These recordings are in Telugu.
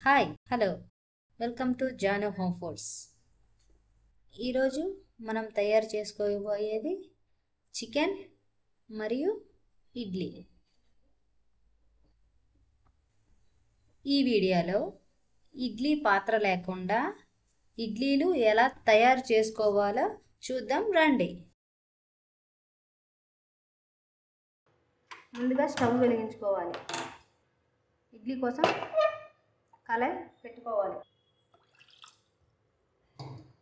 Hi hello welcome to Janu home foods. ఈరోజు మనం తయారు చేసుకోబోయేది చికెన్ మరియు ఇడ్లీ. ఈ వీడియోలో ఇడ్లీ పాత్ర లేకుండా ఇడ్లీలు ఎలా తయారు చేసుకోవాలో చూద్దాం రండి. ముందుగా స్టవ్ వెలిగించుకోవాలి. ఇడ్లీ కోసం కళాయి పెట్టుకోవాలి.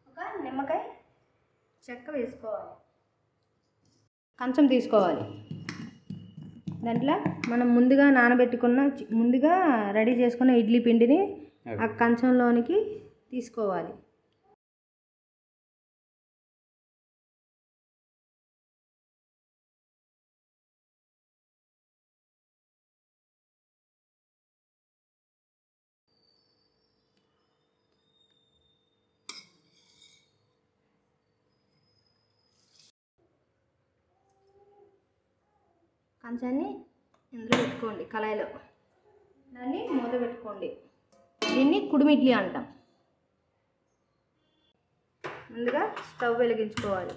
ఒక నిమ్మకాయ చెక్క వేసుకోవాలి. కంచం తీసుకోవాలి. దాంట్లో మనం ముందుగా రెడీ చేసుకున్న ఇడ్లీ పిండిని ఆ కంచంలోనికి తీసుకోవాలి. కంచాన్ని ఇందులో పెట్టుకోండి. కళాయిలో దాన్ని మూత పెట్టుకోండి. దీన్ని కుడుమి ఇడ్లీ అంటాం. ముందుగా స్టవ్ వెలిగించుకోవాలి.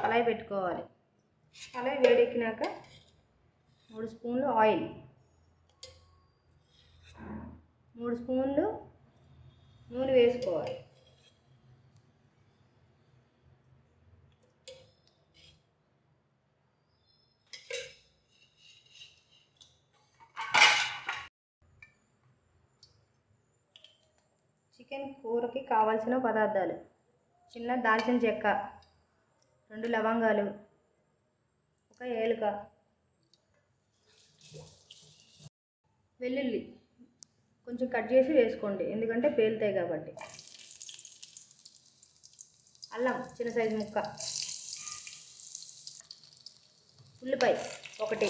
కళాయి పెట్టుకోవాలి. కళాయి వేడెక్కినాక 3 స్పూన్లు ఆయిల్, 3 స్పూన్లు నూనె వేసుకోవాలి. చికెన్ కూరకి కావాల్సిన పదార్థాలు: చిన్న దాల్చిన చెక్క, 2 లవంగాలు, 1 ఏలుక, వెల్లుల్లి కొంచెం కట్ చేసి వేసుకోండి, ఎందుకంటే పేలుతాయి కాబట్టి. అల్లం చిన్న సైజు ముక్క, ఉల్లిపాయ 1,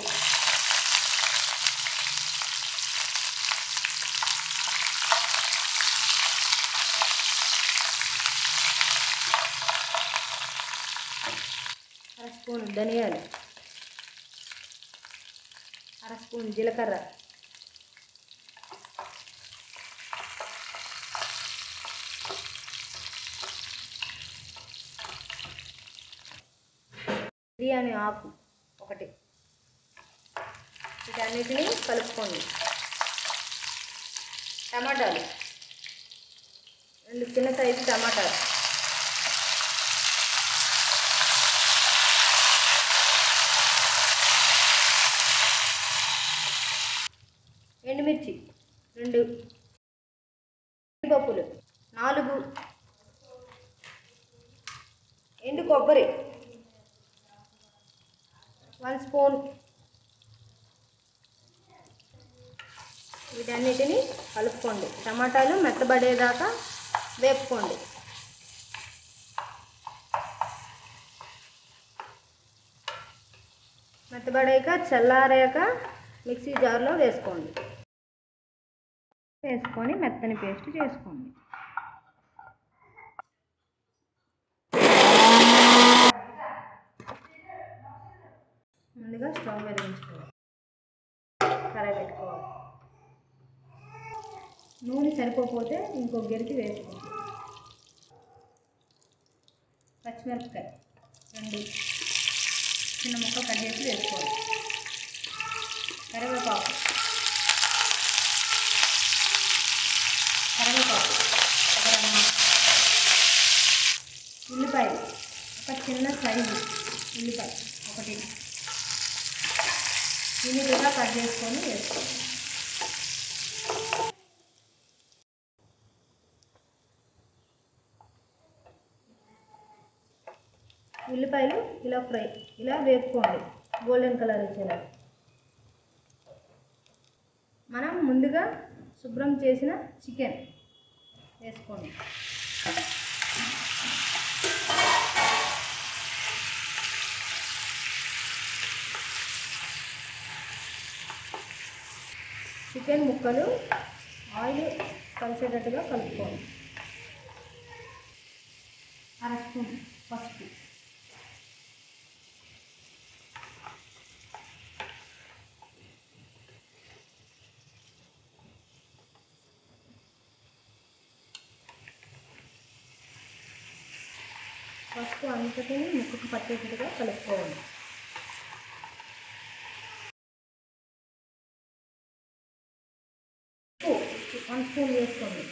అర స్పూన్ ధనియాలు, అర స్పూన్ జీలకర్ర, బిర్యానీ ఆకు 1. వీటన్నిటిని కలుపుకోండి. టమాటాలు 2 చిన్న సైజు టమాటాలు, ఎండుమిర్చి 2, పప్పులు 4, ఎండు కొబ్బరి 1 స్పూన్. వీటన్నిటిని కలుపుకోండి. టమాటాలు మెత్తబడేదాకా వేపుకోండి. మెత్తబడాక చల్లారాక మిక్సీ జార్లో వేసుకోండి. వేసుకొని మెత్తని పేస్ట్ చేసుకోండి. ముందుగా స్టవ్ వెలిగించుకోవాలి. కడాయి పెట్టుకోవాలి. నూనె సరిపోతే ఇంకో గెరికి వేసుకోండి. పచ్చిమిరపకాయ 2 చిన్న ముక్కలు కట్ చేసి వేసుకోవాలి. కరివేపాకు, ఉల్లిపాయ 1 చిన్న సైజు ఉల్లిపాయ 1 నీట్గా కట్ చేసుకొని వేసుకోవాలి. ఉల్లిపాయలు ఇలా వేపుకోండి, గోల్డెన్ కలర్ వచ్చేలా. మనం ముందుగా శుభ్రం చేసిన చికెన్ వేసుకోండి. చికెన్ ముక్కలు ఆయిల్ కలిసేటట్టుగా కలుపుకోండి. అర స్పూన్ పసుపు, ఉప్పు అంతటిని ముక్కకు పట్టేటట్టుగా కలుపుకోవాలి. ఉప్పు 1 స్పూన్ వేసుకోండి.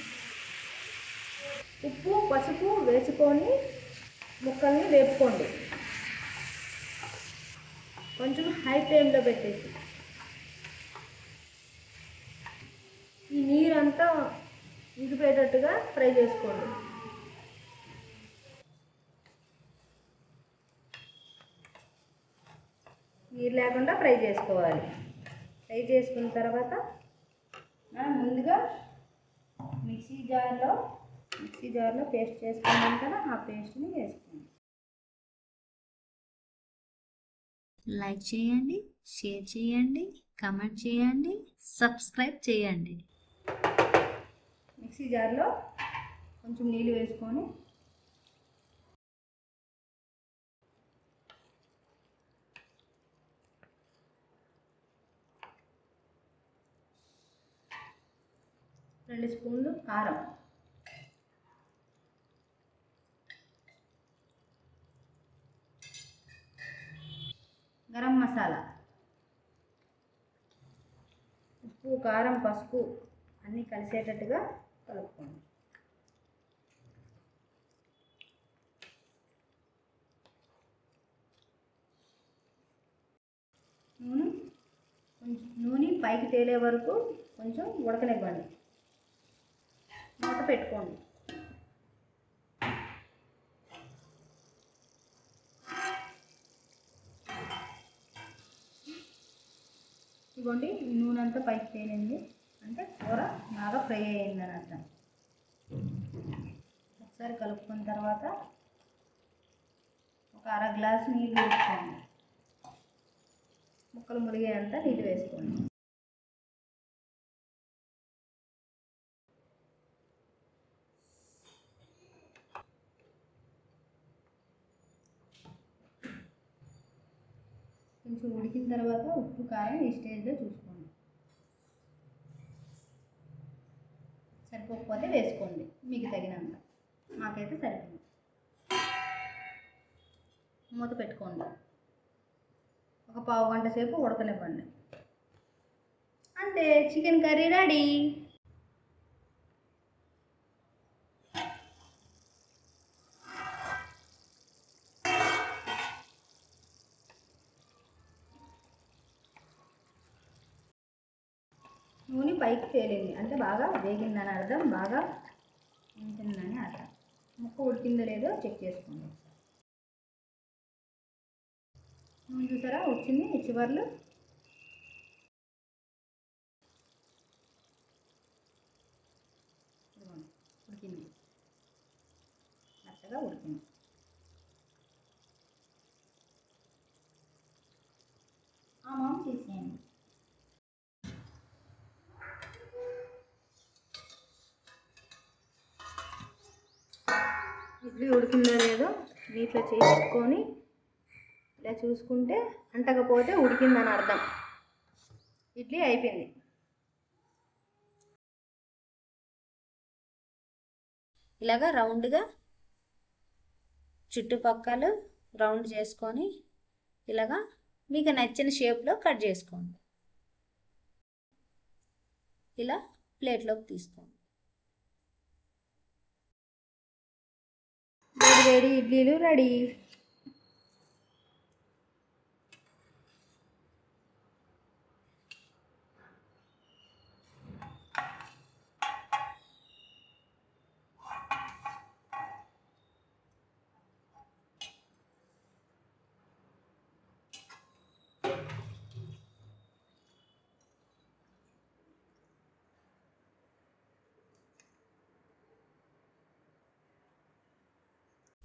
ఉప్పు పసుపు వేసుకొని ముక్కల్ని వేపుకోండి. కొంచెం హై ఫ్లేమ్లో పెట్టేసి ఈ నీరంతా ఇంకిపోయేటట్టుగా ఫ్రై చేసుకోండి. నీరు లేకుండా ఫ్రై చేసుకోవాలి. ఫ్రై చేసుకున్న తర్వాత మనం ముందుగా మిక్సీ జార్లో పేస్ట్ చేసుకున్నాం కదా, ఆ పేస్ట్ని వేసుకోండి. లైక్ చేయండి, షేర్ చేయండి, కామెంట్ చేయండి, సబ్స్క్రైబ్ చేయండి. మిక్సీ జార్లో కొంచెం నీళ్ళు వేసుకొని రెండు స్పూన్లు కారం, గరం మసాలా, ఉప్పు కారం పసుపు అన్నీ కలిసేటట్టుగా కలుపుకోండి. నూనె పైకి తేలే వరకు కొంచెం ఉడకనివ్వండి. మూత పెట్టుకోండి. ఇదిగోండి, నూనె అంతా పైకి తేలింది అంటే కూర బాగా ఫ్రై అయ్యిందని అర్థం. ఒకసారి కలుపుకున్న తర్వాత ఒక అర గ్లాసు నీళ్ళు వేసుకోండి. ముక్కలు ములిగేంత నీళ్ళు వేసుకోండి. కొంచెం ఉడికిన తర్వాత ఉప్పు కారం ఈ స్టేజ్లో చూసుకోండి. సరిపోకపోతే వేసుకోండి మీకు తగినంత. మాకైతే సరిపోయింది. మూత పెట్టుకోండి. ఒక పావు గంట సేపు ఉడకనివ్వండి. అంతే, చికెన్ కర్రీ రెడీ. నూనె పైకి తేలింది అంటే బాగా వేగిందని అర్థం, బాగా ఉంటుందని అర్థం. ముక్క ఉడికిందో లేదో చెక్ చేసుకోండి. నూనె చూసారా వచ్చింది చివర్లు. ఉడికింది, మెత్తగా ఉడికింది. మామ తీసేయండి. ఇడ్లీ ఉడికిందో లేదో నీటిలో చేయి పెట్టుకొని ఇలా చూసుకుంటే అంటకపోతే ఉడికిందని అర్థం. ఇడ్లీ అయిపోయింది. ఇలాగా రౌండ్గా చుట్టుపక్కల రౌండ్ చేసుకొని ఇలాగా మీకు నచ్చిన షేప్లో కట్ చేసుకోండి. ఇలా ప్లేట్లోకి తీసుకోండి. వేడి వేడి ఇడ్లీలు రెడీ.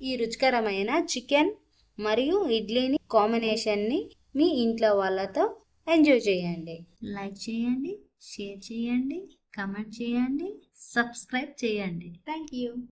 ఈ రుచికరమైన చికెన్ మరియు ఇడ్లీని కాంబినేషన్ని మీ ఇంట్లో వాళ్ళతో ఎంజాయ్ చేయండి. లైక్ చేయండి, షేర్ చేయండి, కామెంట్ చేయండి, సబ్స్క్రైబ్ చేయండి. Thank you.